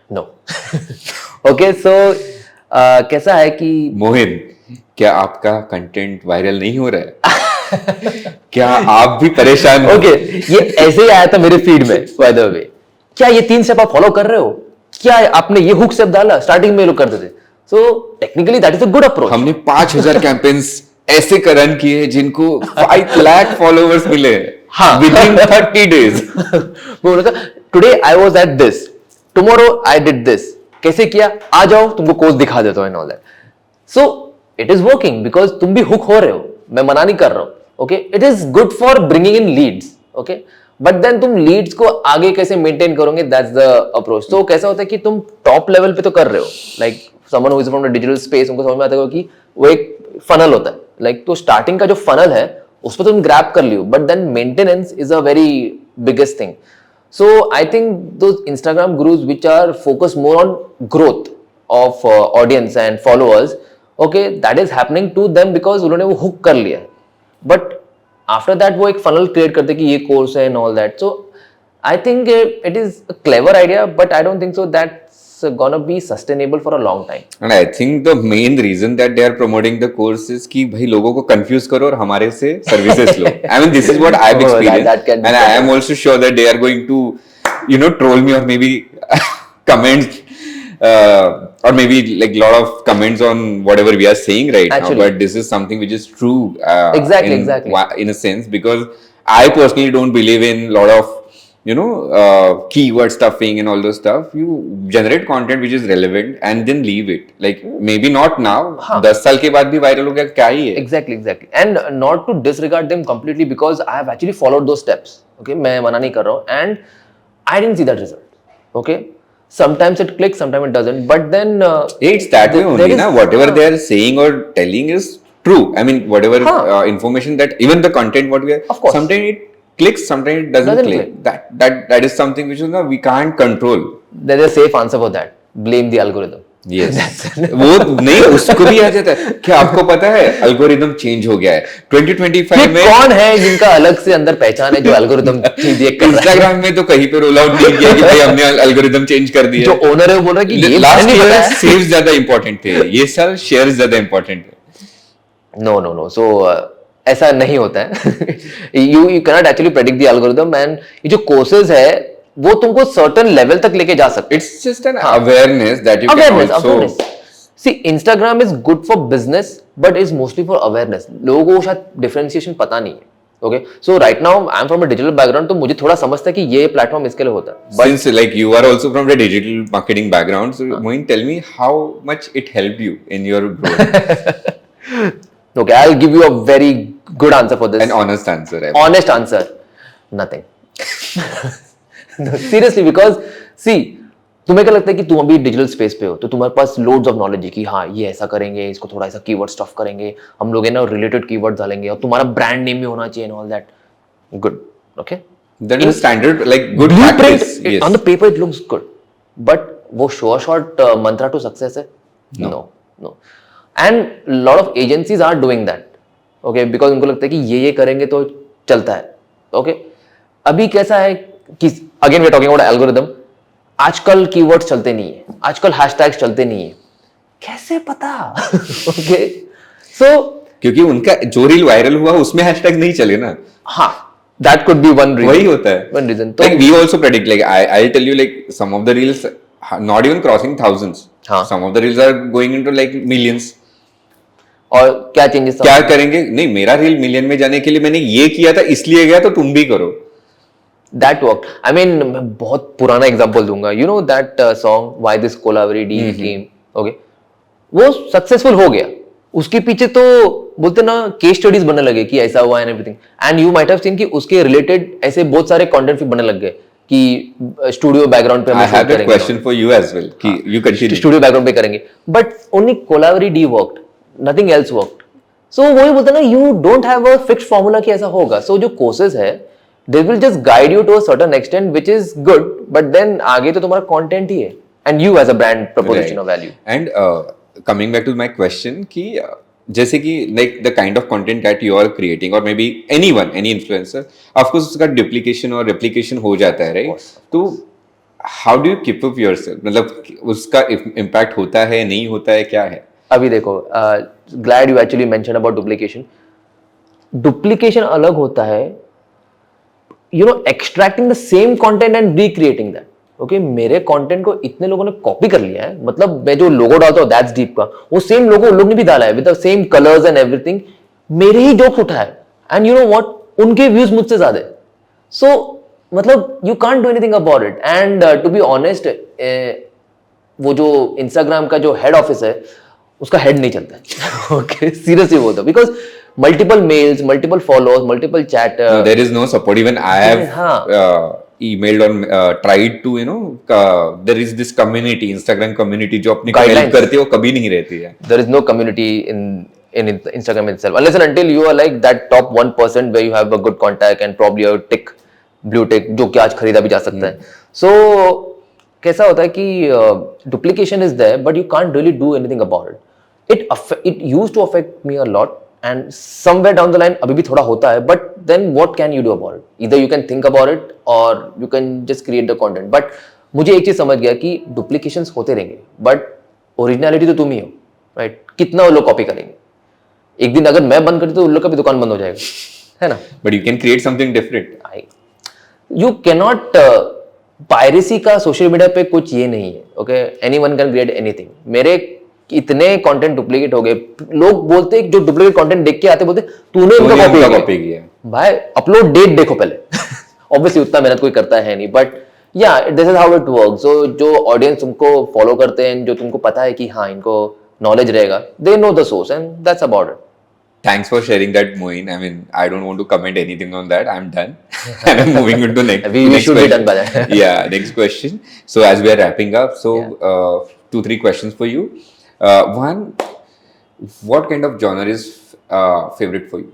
no. Okay. So कैसा है कि मोहिन, क्या आपका content viral नहीं हो रहा है? क्या आप भी परेशान हो? Okay, ये ऐसे ही आया था मेरे फीड में, by the way. क्या ये 3 स्टेप आप फॉलो कर रहे हो? क्या आपने ये हुक स्टेप डाला? स्टार्टिंग में लोग करते थे. So technically that is a good approach. हमने 5000 कैंपेन्स ऐसे रन किए जिनको 5 लाख फॉलोवर्स मिले. हाँ. Within 30 days. वो बोला था, today I was at this, tomorrow I did this. कैसे किया? आ जाओ, तुमको कोर्स दिखा देता हूँ and all that. So it is working because तुम भी हुक हो रहे हो. मैं मना नहीं कर रहा हूँ. Okay, it is good for bringing in leads. Okay, but then तुम leads को आगे कैसे maintain करोगे? That's the approach. तो कैसा होता है कि तुम top level पे तो कर रहे हो. Like someone who is from the digital space, उनको समझ में आता है कि वो एक funnel होता है. Like तो starting का जो funnel है, उस पर तुम grab कर लियो. But then maintenance is a very biggest thing. So I think those Instagram gurus which are focused more on growth of audience and followers, okay, that is happening to them because उन्होंने वो hook कर लिया. But after that वो एक funnel create करते कि ये course है and all that. So I think it is a clever idea, but I don't think so that's gonna be sustainable for a long time. And I think the main reason that they are promoting the course is कि भाई लोगों को confuse करो और हमारे से services low. I mean this is what I've experienced, and I am also sure that they are going to troll me or maybe comment. Or maybe like a lot of comments on whatever we are saying right now, but this is something which is true exactly in a sense, because I personally don't believe in a lot of keyword stuffing and all those stuff. You generate content which is relevant and then leave it, like maybe not now, 10 साल के बाद भी viral हो गया, क्या ही है? Exactly and not to disregard them completely because I have actually followed those steps. Okay, मैं मना नहीं कर रहा हूँ and I didn't see that result. Okay, sometimes it clicks, sometimes it doesn't, but then it's that way only na. Whatever they are saying or telling is true. I mean whatever information that even the content what we are, of course, sometimes it clicks, sometimes it doesn't click. That is something which is we can't control. There's a safe answer for that. Blame the algorithm. Yes. वो नहीं, उसको भी आ जाता है. क्या आपको पता है एल्गोरिदम चेंज हो गया है 2025 में? कौन है जिनका अलग से अंदर पहचान है जो एल्गोरिदम देख कर? इंस्टाग्राम में तो कहीं पे रोल आउट नहीं किया कि भाई हमने एल्गोरिदम चेंज कर दिया. जो ओनर है वो बोल रहा है कि ये लास्ट ईयर सेव्स ज्यादा इंपॉर्टेंट थे, ये साल शेयर्स ज्यादा इंपॉर्टेंट है. नो सो ऐसा नहीं होता है. You cannot actually predict the algorithm and ये जो कोर्सेज है वो तुमको सर्टेन लेवल तक लेके जा सकते. It's just an awareness that you can also C. Instagram is good for business but is mostly for awareness. लोगों को शायद डिफरेंशिएशन पता नहीं है. Okay, so right now I am from a digital background, तो मुझे थोड़ा समझता है कि ये प्लेटफॉर्म इसके लिए होता है. Since like you are also from the digital marketing background, so Moin, tell me how much it helped you in your growth. Okay, I'll give you a very good answer for this. An honest answer. Honest answer. Nothing. No, seriously, because see, तुम्हें क्या लगता है कि तुम अभी digital space पे हो तो तुम्हारे पास लोड्स ऑफ नॉलेज है कि हाँ ये ऐसा करेंगे, इसको थोड़ा ऐसा कीवर्ड स्टफ करेंगे, हम लोग है ना रिलेटेड कीवर्ड डालेंगे और तुम्हारा ब्रांड नेम भी होना चाहिए all that. Good. Okay, that is standard like good practice. Yes. On the paper it looks good, but वो sure shot mantra to success है? No. And lot of agencies are doing that, okay, because उनको लगता है कि ये करेंगे तो चलता है. ओके, अभी कैसा है कि again we are talking about algorithm. आजकल कीवर्ड्स चलते नहीं है, आजकल हैशटैग्स चलते नहीं है. कैसे पता? ओके, सो क्योंकि उनका जो रील वायरल हुआ उसमें हैशटैग नहीं चले ना. हाँ, that could be one reason. वही होता है. One reason. Like we also predict, like I'll tell you, like some of the reels not even crossing thousands. हाँ. Some of the reels are going into like millions. और क्या changes क्या करेंगे? नहीं, मेरा रील मिलियन में जाने के लिए मैंने ये किया था इसलिए गया, तो तुम भी करो. That worked. I mean, मैं बहुत पुराना एग्जांपल दूंगा. You know that song Why This Colaveri Deal Came? Okay, वो सक्सेसफुल हो गया. उसके पीछे तो बोलते ना केस स्टडीज बनने लगे कि ऐसा हुआ and everything. And you might have seen कि उसके रिलेटेड ऐसे बहुत सारे कंटेंट बनने लग गए कि स्टूडियो बैकग्राउंड पे हम शूट करेंगे. Question for you as well कि यू कंटिन्यू. स्टूडियो बैकग्राउंड पे करेंगे, but only Kolaveri Di worked, nothing else worked. So वही बोलते ना, you don't have a fixed formula कि ऐसा होगा. सो जो कोर्सेज है they will just guide you to a certain extent, which is good, but then आगे तो तुम्हारा content ही है, and you as a brand proposition of value. And coming back to my question कि जैसे कि like the kind of content that you are creating or maybe anyone, any influencer, of course उसका duplication और replication हो जाता है, right? तो how do you keep up yourself? मतलब उसका impact होता है, नहीं होता है, क्या है? अभी देखो, glad you actually mentioned about duplication. Duplication अलग होता है, you know, extracting the same content and recreating that. Okay, मेरे कंटेंट को इतने लोगों ने कॉपी कर लिया है, मतलब मैं जो लोगो डालता हूँ दैट्स डीप का, वो सेम लोगो उन लोग ने भी डाला है with the same colours and everything. मेरे ही जोक्स उठा है, एंड यू नो व्हाट, उनके व्यूज मुझसे ज्यादा है. सो मतलब you can't do anything about it. And to be honest, वो जो इंस्टाग्राम का जो हेड ऑफिस है उसका हेड नहीं चलता है. ओके, सीरियसली बोलता हूँ, because multiple mails, multiple follows, multiple chat. No, there is no support. Even I have emailed or tried to, you know, there is this community, Instagram community, जो अपनी help करती है, वो कभी नहीं रहती है. There is no community in Instagram itself, unless and until you are like that top 1% where you have a good contact and probably a tick, blue tick, जो कि आज खरीदा भी जा सकता है. So कैसा होता है कि duplication is there, but you can't really do anything about it. It used to affect me a lot. And somewhere down the line अभी भी थोड़ा होता है, but then what can you do about it? Either you can think about it or you can just create the content. But मुझे एक चीज समझ गया कि duplications होते रहेंगे, but originality तो तुम ही हो, right? कितना वो लोग कॉपी करेंगे? एक दिन अगर मैं बंद कर दूं तो उन लोग का भी दुकान बंद हो जाएगा, है ना? But you can create something different. You cannot piracy का सोशल मीडिया पे कुछ ये नहीं है, okay? Anyone can create anything. मेरे इतने कंटेंट डुप्लीकेट हो गए, लोग बोलते हैं जो डुप्लीकेट कंटेंट देख के आते बोलते तूने इनका कॉपी किया. भाई अपलोड डेट देखो पहले. ऑब्वियसली उतना मेहनत कोई करता है नहीं, but yeah this is how it works. So जो ऑडियंस तुमको फॉलो करते हैं, जो तुमको पता है कि हाँ इनको नॉलेज रहेगा, they know the source and that's about it. Thanks for sharing that, Moin. I mean, I don't want to comment anything on that. I'm done. And I'm moving on to next. we next should question. be done by that. Yeah, next question. So as we are wrapping up, so 2-3 questions for you. One, what kind of genre is favorite for you?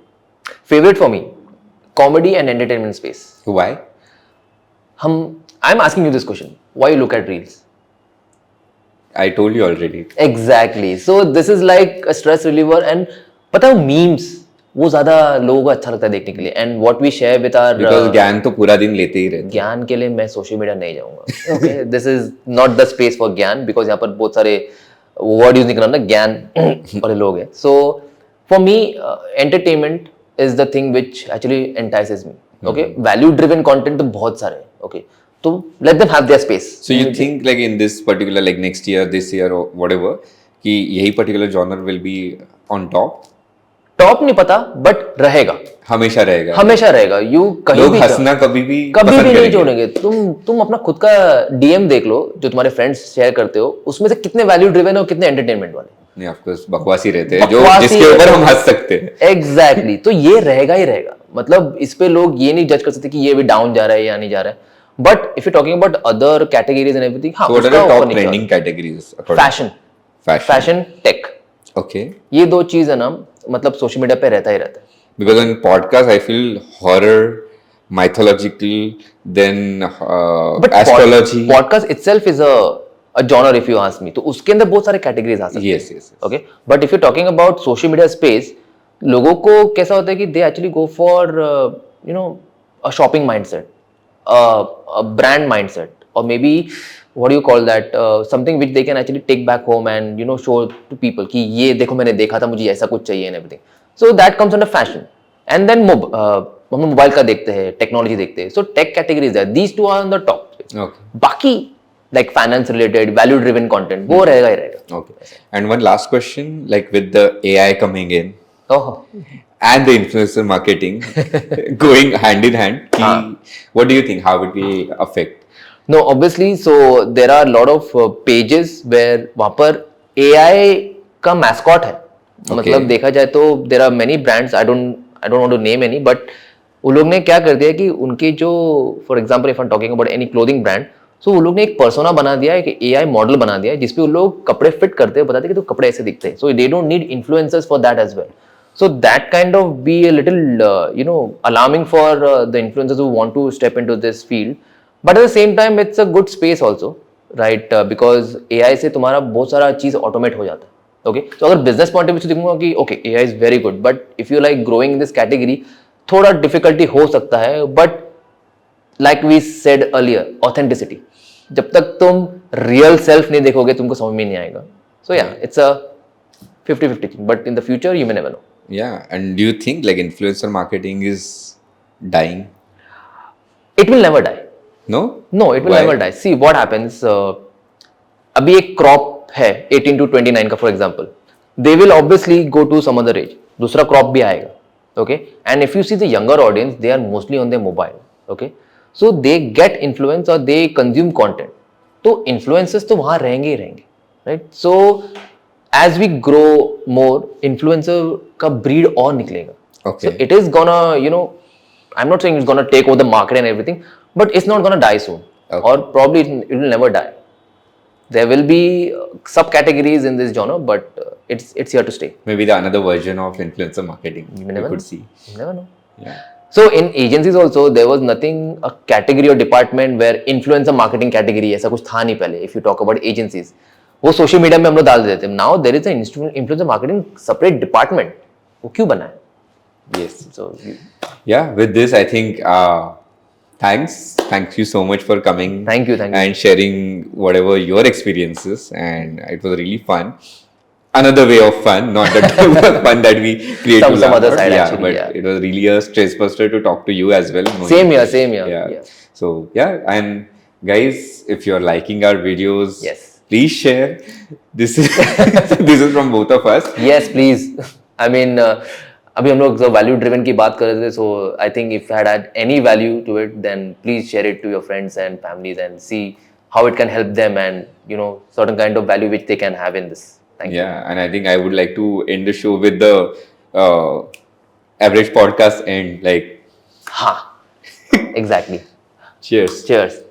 Favorite for me, comedy and entertainment space. Why? I'm asking you this question. Why you look at reels? I told you already. Exactly. So this is like a stress reliever, and पता है memes वो ज्यादा लोगों को अच्छा लगता है देखने के लिए. And what we share with our because ज्ञान तो पूरा दिन लेते ही रहते. ज्ञान के लिए मैं सोशल मीडिया नहीं जाऊंगा. Okay, this is not the space for ज्ञान, because यहाँ पर बहुत सारे वर्ड यूज नहीं करना ना, ज्ञान वाले लोग हैं. So for me entertainment is the thing which actually entices me. Okay, value driven content तो बहुत सारे हैं. ओके, तो let them have their space. So you think like in this particular, like next year, this year और whatever, कि यही particular genre will be on top? Top नहीं पता, बट रहेगा, हमेशा रहेगा. हमेशा रहेगा. यू कहीं भी हंसना कभी भी नहीं छोड़ेंगे. तुम अपना खुद का डीएम देख लो जो तुम्हारे फ्रेंड्स शेयर करते हो, उसमें से कितने वैल्यू ड्रिवन है और कितने एंटरटेनमेंट वाले. नहीं, ऑफ कोर्स बकवासी रहते हैं जो जिसके ऊपर हम हंस सकते हैं. एग्जैक्टली. तो ये रहेगा ही रहेगा. मतलब इस पे लोग ये नहीं जज कर सकते कि ये भी डाउन जा रहा है या नहीं जा रहा है. But if you talking about other categories and everything, हां, what are top trending categories? Fashion, tech. Okay, ये दो चीज है ना, मतलब सोशल मीडिया पे रहता ही रहता है. Because in podcast I feel horror, mythological, then astrology. Podcast itself is a genre if you ask me. तो उसके अंदर बहुत सारे categories आ सकते हैं. Yes, yes. Okay, but if you're talking about social media space, लोगों को कैसा होता है कि they actually go for a shopping mindset, a brand mindset, or maybe what do you call that, something which they can actually take back home and show to people कि ये देखो मैंने देखा था, मुझे ऐसा कुछ चाहिए and everything. So that comes under fashion. And then हम मोबाइल का देखते हैं, टेक्नोलॉजी देखते हैं. So tech categories are these two are on the top. Okay. बाकी like finance related, value driven content वो रहेगा ही रहेगा. Okay. And one last question, like with the AI coming in Oh. and the influencer marketing going hand in hand, what do you think? How it will affect? No, obviously, so there are a lot of pages where वहाँ पर AI का mascot है. मतलब देखा जाए तो there are many brands. I don't want to name any, but वो लोग ने क्या कर दिया कि उनके जो for example if I'm talking about any clothing brand, so वो लोग ने एक persona बना दिया है, कि AI मॉडल बना दिया है जिसपे वो लोग कपड़े फिट करते हैं, बताते हैं कि तो कपड़े ऐसे दिखते हैं. So they don't need influencers for that as well. So that kind of be a little alarming for the influencers who want to step into this field. But at the same time, it's a good space also, right? Because AI से तुम्हारा बहुत सारा चीज़ automate हो जाता है. Okay? So अगर business point of view से देखूंगा कि okay, AI is very good, but if you like growing in this category, थोड़ा difficulty हो सकता है. But like we said earlier, authenticity. जब तक तुम real self नहीं देखोगे, तुमको समझ में नहीं आएगा. So yeah, it's a 50-50 thing. But in the future, you may never know. Yeah, and do you think like influencer marketing is dying? It will never die. No? No, it will Why? never die. See what happens. अभी एक crop है 18 to 29 का, for example. They will obviously go to some other age. दूसरा crop भी आएगा. Okay? And if you see the younger audience, they are mostly on their mobile. Okay? So they get influence or they consume content. तो influencers तो वहाँ रहेंगे ही रहेंगे. Right? So as we grow more, influencer का breed और निकलेगा. Okay. So it is gonna, I'm not saying it's gonna take over the market and everything, but it's not gonna die soon. Okay. Or probably it will never die. There will be subcategories in this genre, but it's here to stay. Maybe the another version of influencer marketing You we never could know. see. You never know. Yeah. So in agencies also, there was nothing, a category or department where influencer marketing category ऐसा कुछ था नहीं पहले. If you talk about agencies, वो social media में हम लोग डाल देते हैं. Now there is an influencer marketing separate department. वो क्यों बना है? Yes. So Yeah, with this, I think thank you so much for coming. Thank you. And sharing whatever your experiences, and it was really fun. Another way of fun, not the fun that we create. Some other side, yeah, actually, but yeah. it was really a stress buster to talk to you as well. Same here. Yeah. So yeah, and guys, if you're liking our videos, Yes. please share. This is this is from both of us. Yes, please. I mean, अभी हम लोग value driven की बात कर रहे थे, so I think if had any value to it, then please share it to your friends and families and see how it can help them and certain kind of value which they can have in this. Thank you. Yeah, and I think I would like to end the show with the average podcast end, like Ha. Exactly. cheers. Cheers.